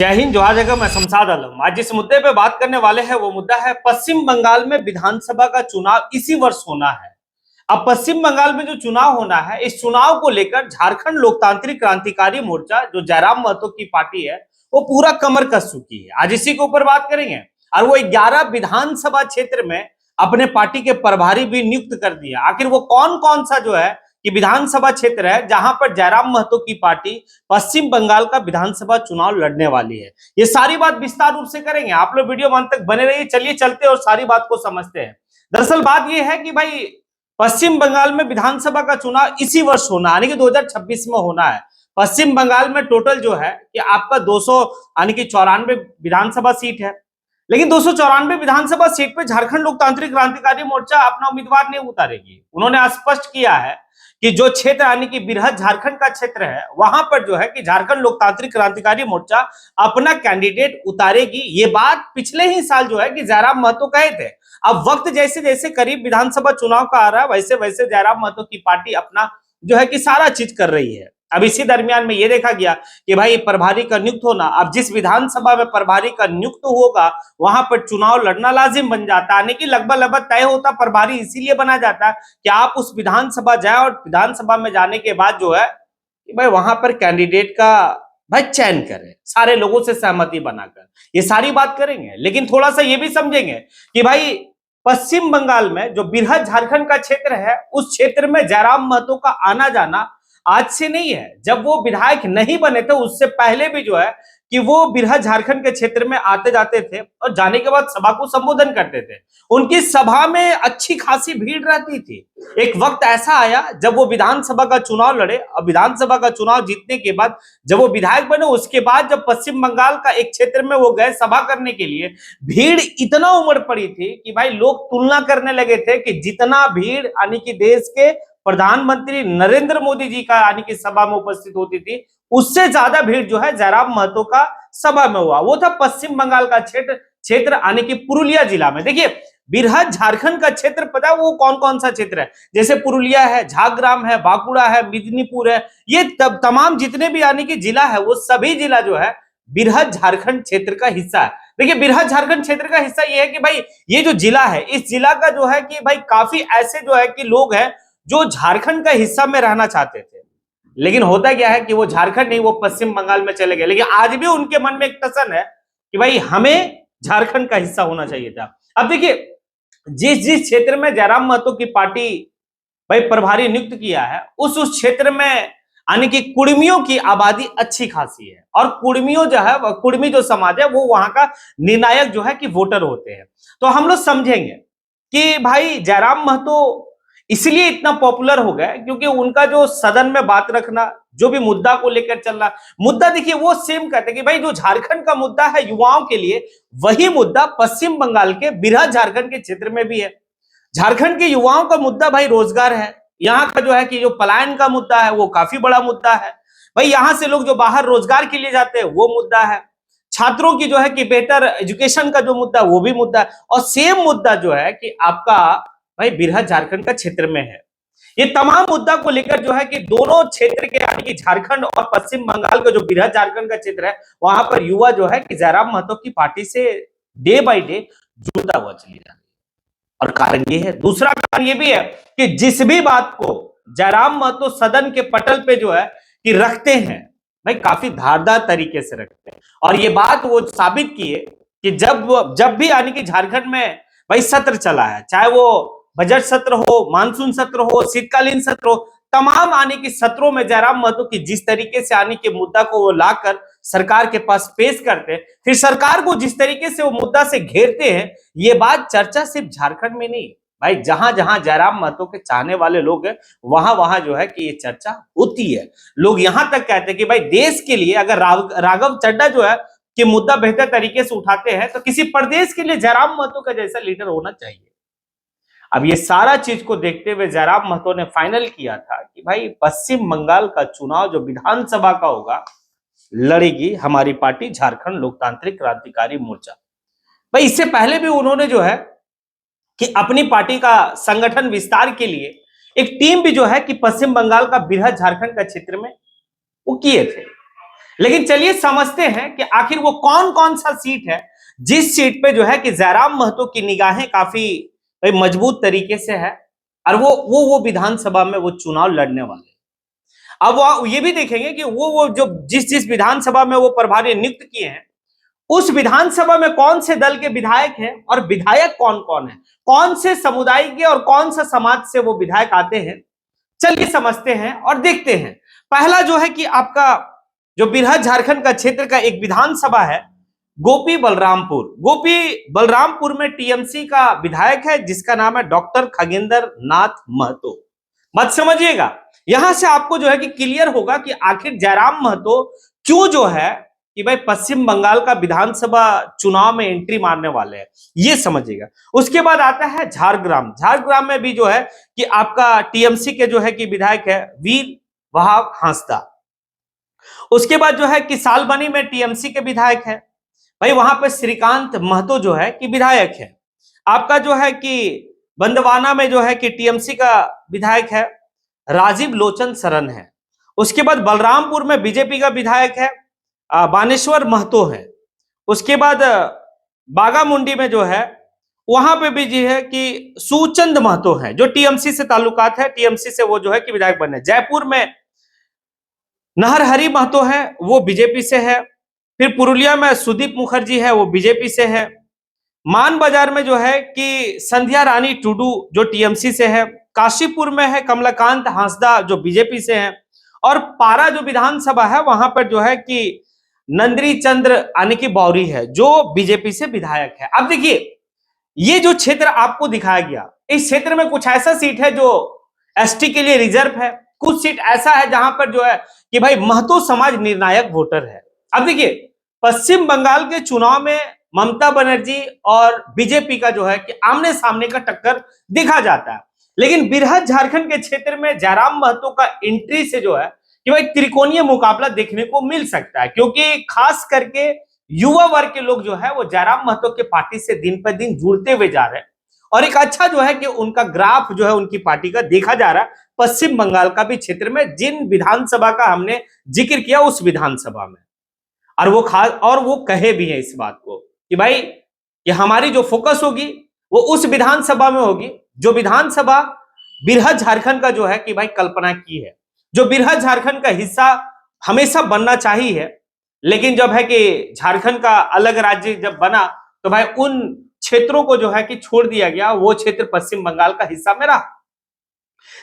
जय हिंद, जोहार जगह। मैं शमशाद आलम। आज जिस मुद्दे पे बात करने वाले हैं वो मुद्दा है पश्चिम बंगाल में विधानसभा का चुनाव इसी वर्ष होना है। अब पश्चिम बंगाल में जो चुनाव होना है, इस चुनाव को लेकर झारखंड लोकतांत्रिक क्रांतिकारी मोर्चा, जो जयराम महतो की पार्टी है, वो पूरा कमर कस चुकी है। आज इसी के ऊपर बात करेंगे। और वो 11 विधानसभा क्षेत्र में अपने पार्टी के प्रभारी भी नियुक्त कर दिया। आखिर वो कौन कौन सा जो है कि विधानसभा क्षेत्र है जहां पर जयराम महतो की पार्टी पश्चिम बंगाल का विधानसभा चुनाव लड़ने वाली है, ये सारी बात विस्तार रूप से करेंगे। आप लोग वीडियो अंत तक बने रहिए। चलिए चलते और सारी बात को समझते हैं। दरअसल बात यह है कि भाई पश्चिम बंगाल में विधानसभा का चुनाव इसी वर्ष होना, यानी कि 2026 में होना है। पश्चिम बंगाल में टोटल जो है कि आपका 200 यानी कि 94 विधानसभा सीट है। लेकिन 294 विधानसभा सीट पे झारखंड लोकतांत्रिक क्रांतिकारी मोर्चा अपना उम्मीदवार नहीं उतारेगी। उन्होंने स्पष्ट किया है कि जो क्षेत्र यानी कि बृहद झारखंड का क्षेत्र है, वहां पर जो है कि झारखंड लोकतांत्रिक क्रांतिकारी मोर्चा अपना कैंडिडेट उतारेगी। ये बात पिछले ही साल जो है कि जयराम महतो कहे थे। अब वक्त जैसे जैसे करीब विधानसभा चुनाव का आ रहा है, वैसे वैसे जयराम महतो की पार्टी अपना जो है कि सारा चीज कर रही है। अब इसी दरमियान में यह देखा गया कि भाई प्रभारी का नियुक्त होना, अब जिस विधानसभा में प्रभारी का नियुक्त होगा वहां पर चुनाव लड़ना लाजिम बन जाता है, यानी कि लगभग तय होता। प्रभारी इसीलिए बना जाता है कि आप उस विधानसभा जाए और विधानसभा में जाने के बाद जो है कि भाई वहां पर कैंडिडेट का भाई चयन करें, सारे लोगों से सहमति बनाकर। ये सारी बात करेंगे, लेकिन थोड़ा सा ये भी समझेंगे कि भाई पश्चिम बंगाल में जो बृहद झारखंड का क्षेत्र है, उस क्षेत्र में जयराम महतो का आना जाना आज से नहीं है। जब वो विधायक नहीं बने थे उससे पहले भी जो है कि वो बृहद झारखंड के क्षेत्र में आते जाते थे और जाने के बाद सभा को संबोधन करते थे। उनकी सभा में अच्छी खासी भीड़ रहती थी। एक वक्त ऐसा आया जब वो विधानसभा का चुनाव लड़े और विधानसभा का चुनाव जीतने के बाद जब वो विधायक बने, उसके बाद जब पश्चिम बंगाल का एक क्षेत्र में वो गए सभा करने के लिए, भीड़ इतना उमड़ पड़ी थी कि भाई लोग तुलना करने लगे थे कि जितना भीड़ यानी कि देश के प्रधानमंत्री नरेंद्र मोदी जी का यानी कि सभा में उपस्थित होती थी, उससे ज्यादा भीड़ जो है जयराम महतो का सभा में हुआ। वो था पश्चिम बंगाल का क्षेत्र यानी कि पुरुलिया जिला में। देखिए बृहद झारखंड का क्षेत्र पता है वो कौन कौन सा क्षेत्र है? जैसे पुरुलिया है, झाग्राम है, बांकुड़ा है, मिदनीपुर है, ये तमाम जितने भी यानी कि जिला है, वो सभी जिला जो है बृहद झारखंड क्षेत्र का हिस्सा है। देखिए बृहद झारखंड क्षेत्र का हिस्सा ये है कि भाई ये जो जिला है, इस जिला का जो है कि भाई काफी ऐसे जो है कि लोग हैं जो झारखंड का हिस्सा में रहना चाहते थे, लेकिन होता क्या है कि वो झारखंड नहीं, वो पश्चिम बंगाल में चले गए। लेकिन आज भी उनके मन में एक टसन है कि भाई हमें झारखंड का हिस्सा होना चाहिए था। अब देखिए जिस जिस क्षेत्र में जयराम महतो की पार्टी भाई प्रभारी नियुक्त किया है, उस क्षेत्र में यानी कि कुर्मियों की आबादी अच्छी खासी है। और कुर्मियों जो है, कुर्मी जो समाज है, वो वहां का निर्णायक जो है कि वोटर होते हैं। तो हम लोग समझेंगे कि भाई जयराम महतो इसलिए इतना पॉपुलर हो गया क्योंकि उनका जो सदन में बात रखना, जो भी मुद्दा को लेकर चलना, मुद्दा देखिए वो सेम कहते हैं कि भाई जो झारखंड का मुद्दा है युवाओं के लिए, वही मुद्दा पश्चिम बंगाल के बृहद झारखंड के क्षेत्र में भी है। झारखंड के युवाओं का मुद्दा भाई रोजगार है। यहाँ का जो है कि जो पलायन का मुद्दा है वो काफी बड़ा मुद्दा है। भाई यहाँ से लोग जो बाहर रोजगार के लिए जाते हैं वो मुद्दा है। छात्रों की जो है कि बेहतर एजुकेशन का जो मुद्दा वो भी मुद्दा है। और सेम मुद्दा जो है कि आपका भाई बृहद झारखंड का क्षेत्र में है। ये तमाम मुद्दा को लेकर जो है कि दोनों क्षेत्र के यानी कि झारखंड और पश्चिम बंगाल का जो बृहद झारखंड का क्षेत्र है, वहां पर युवा जो है कि जयराम महतो की पार्टी से डे बाय डे जुड़ता हुआ चली जा रही है। और कारण ये है, दूसरा कारण ये भी है कि जिस भी बात को जयराम महतो सदन के पटल पे जो है कि रखते हैं, भाई काफी धारदार तरीके से रखते हैं। और ये बात वो साबित किए कि जब भी यानी कि झारखंड में भाई सत्र चला है, चाहे वो बजट सत्र हो, मानसून सत्र हो, शीतकालीन सत्र हो, तमाम आने की सत्रों में जयराम महतो की जिस तरीके से आने के मुद्दा को वो लाकर सरकार के पास पेश करते हैं, फिर सरकार को जिस तरीके से वो मुद्दा से घेरते हैं, ये बात चर्चा सिर्फ झारखंड में नहीं भाई, जहां जहां जयराम महतो के चाहने वाले लोग हैं वहां वहां जो है कि ये चर्चा होती है। लोग यहां तक कहते हैं कि भाई देश के लिए अगर राघव चड्ढा जो है कि मुद्दा बेहतर तरीके से उठाते हैं तो किसी प्रदेश के लिए जयराम महतो का जैसा लीडर होना चाहिए। अब ये सारा चीज को देखते हुए जयराम महतो ने फाइनल किया था कि भाई पश्चिम बंगाल का चुनाव जो विधानसभा का होगा, लड़ेगी हमारी पार्टी झारखंड लोकतांत्रिक क्रांतिकारी मोर्चा। भाई इससे पहले भी उन्होंने जो है कि अपनी पार्टी का संगठन विस्तार के लिए एक टीम भी जो है कि पश्चिम बंगाल का बृहद झारखंड का क्षेत्र में वो किए थे। लेकिन चलिए समझते हैं कि आखिर वो कौन कौन सा सीट है जिस सीट पे जो है कि जयराम महतो की निगाहें काफी मजबूत तरीके से है, और वो विधानसभा में वो चुनाव लड़ने वाले। अब वो ये भी देखेंगे कि वो जो जिस जिस विधानसभा में वो प्रभारी नियुक्त किए हैं, उस विधानसभा में कौन से दल के विधायक हैं और विधायक कौन कौन है, कौन से समुदाय के और कौन सा समाज से वो विधायक आते हैं। चलिए समझते हैं और देखते हैं। पहला जो है कि आपका जो बृहद झारखंड का क्षेत्र का एक विधानसभा है गोपी बलरामपुर। गोपी बलरामपुर में टीएमसी का विधायक है जिसका नाम है डॉक्टर खगेंद्र नाथ महतो। मत समझिएगा, यहां से आपको जो है कि क्लियर होगा कि आखिर जयराम महतो क्यों जो है कि भाई पश्चिम बंगाल का विधानसभा चुनाव में एंट्री मारने वाले हैं, ये समझिएगा। उसके बाद आता है झारग्राम। झारग्राम में भी जो है कि आपका टीएमसी के जो है कि विधायक है वीर वहाब हांसदा। उसके बाद जो है कि सालबनी में टीएमसी के विधायक है भाई, वहां पे श्रीकांत महतो जो है कि विधायक है। आपका जो है कि बंदवाना में जो है कि टीएमसी का विधायक है राजीव लोचन शरण है। उसके बाद बलरामपुर में बीजेपी का विधायक है बानेश्वर महतो है। उसके बाद बागामुंडी में जो है वहां पे भी जो है कि सुचंद महतो है जो टीएमसी से ताल्लुकात है, टीएमसी से वो जो है कि विधायक बने। जयपुर में नहरहरि महतो है, वो बीजेपी से है। फिर पुरुलिया में सुदीप मुखर्जी है, वो बीजेपी से है। मान बाजार में जो है कि संध्या रानी टुडू जो टीएमसी से है। काशीपुर में है कमलाकांत हांसदा जो बीजेपी से है। और पारा जो विधानसभा है वहां पर जो है कि नंदरी चंद्र आनिकी बौरी है जो बीजेपी से विधायक है। अब देखिए ये जो क्षेत्र आपको दिखाया गया, इस क्षेत्र में कुछ ऐसा सीट है जो एसटी के लिए रिजर्व है, कुछ सीट ऐसा है जहां पर जो है कि भाई महतो समाज निर्णायक वोटर है। अब देखिए पश्चिम बंगाल के चुनाव में ममता बनर्जी और बीजेपी का जो है कि आमने सामने का टक्कर देखा जाता है, लेकिन बृहद झारखंड के क्षेत्र में जयराम महतो का एंट्री से जो है कि भाई त्रिकोणीय मुकाबला देखने को मिल सकता है, क्योंकि खास करके युवा वर्ग के लोग जो है वो जयराम महतो के पार्टी से दिन पर दिन जुड़ते हुए जा रहे हैं, और एक अच्छा जो है कि उनका ग्राफ जो है उनकी पार्टी का देखा जा रहा है पश्चिम बंगाल का भी क्षेत्र में, जिन विधानसभा का हमने जिक्र किया उस विधानसभा में। और वो खास और वो कहे भी है इस बात को कि भाई ये हमारी जो फोकस होगी वो उस विधानसभा में होगी जो विधानसभा बृहद झारखंड का जो है कि भाई कल्पना की है, जो बृहद झारखंड का हिस्सा हमेशा बनना चाहिए। लेकिन जब है कि झारखंड का अलग राज्य जब बना तो भाई उन क्षेत्रों को जो है कि छोड़ दिया गया, वो क्षेत्र पश्चिम बंगाल का हिस्सा में रहा।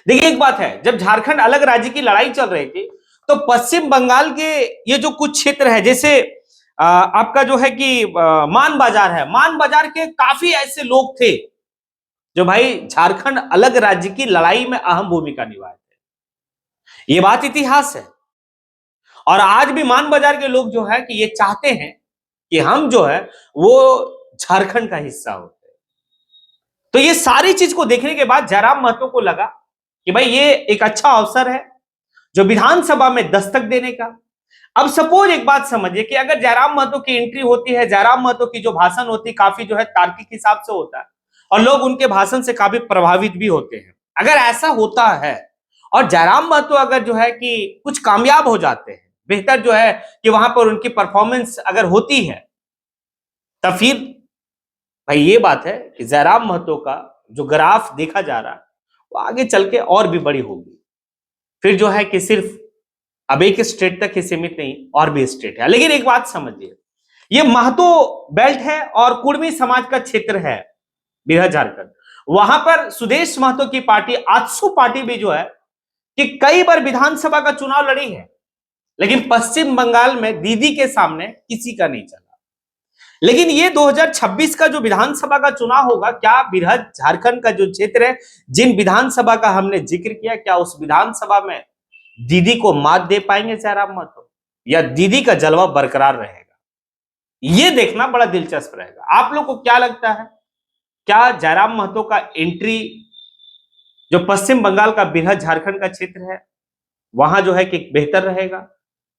देखिए एक बात है, जब झारखंड अलग राज्य की लड़ाई चल रही थी तो पश्चिम बंगाल के ये जो कुछ क्षेत्र है, जैसे आपका जो है कि मान बाजार है, मान बाजार के काफी ऐसे लोग थे जो भाई झारखंड अलग राज्य की लड़ाई में अहम भूमिका निभाए थे। ये बात इतिहास है, और आज भी मान बाजार के लोग जो है कि ये चाहते हैं कि हम जो है वो झारखंड का हिस्सा होते हैं। तो ये सारी चीज को देखने के बाद जयराम महतो को लगा कि भाई ये एक अच्छा अवसर है जो विधानसभा में दस्तक देने का। अब सपोज एक बात समझिए कि अगर जयराम महतो की एंट्री होती है, जयराम महतो की जो भाषण होती है काफी जो है तार्किक हिसाब से होता है और लोग उनके भाषण से काफी प्रभावित भी होते हैं। अगर ऐसा होता है और जयराम महतो अगर जो है कि कुछ कामयाब हो जाते हैं, बेहतर जो है कि वहां पर उनकी परफॉर्मेंस अगर होती है, तब फिर भाई ये बात है कि जयराम महतो का जो ग्राफ देखा जा रहा है वो आगे चल के और भी बड़ी होगी। फिर जो है कि सिर्फ अब एक स्टेट तक ही सीमित नहीं, और भी स्टेट है। लेकिन एक बात समझिए, ये महतो बेल्ट है और कुर्मी समाज का क्षेत्र है बृहद झारखंड। वहां पर सुदेश महतो की पार्टी आजसू पार्टी भी जो है कि कई बार विधानसभा का चुनाव लड़ी है, लेकिन पश्चिम बंगाल में दीदी के सामने किसी का नहीं चला। लेकिन ये 2026 का जो विधानसभा का चुनाव होगा, क्या बृहद झारखंड का जो क्षेत्र है, जिन विधानसभा का हमने जिक्र किया, क्या उस विधानसभा में दीदी को मात दे पाएंगे जयराम महतो, या दीदी का जलवा बरकरार रहेगा? ये देखना बड़ा दिलचस्प रहेगा। आप लोग को क्या लगता है, क्या जयराम महतो का एंट्री जो पश्चिम बंगाल का बृहद झारखंड का क्षेत्र है वहां जो है कि बेहतर रहेगा,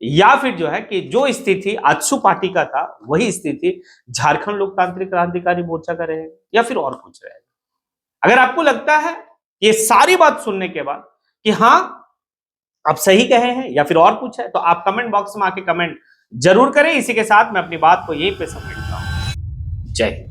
या फिर जो है कि जो स्थिति आजसू पार्टी का था वही स्थिति झारखंड लोकतांत्रिक क्रांतिकारी मोर्चा का रहेगा, या फिर और कुछ रहेगा? अगर आपको लगता है ये सारी बात सुनने के बाद कि हाँ आप सही कहे हैं या फिर और कुछ है, तो आप कमेंट बॉक्स में आके कमेंट जरूर करें। इसी के साथ मैं अपनी बात को यहीं पे समेटता हूं। जय हिंद।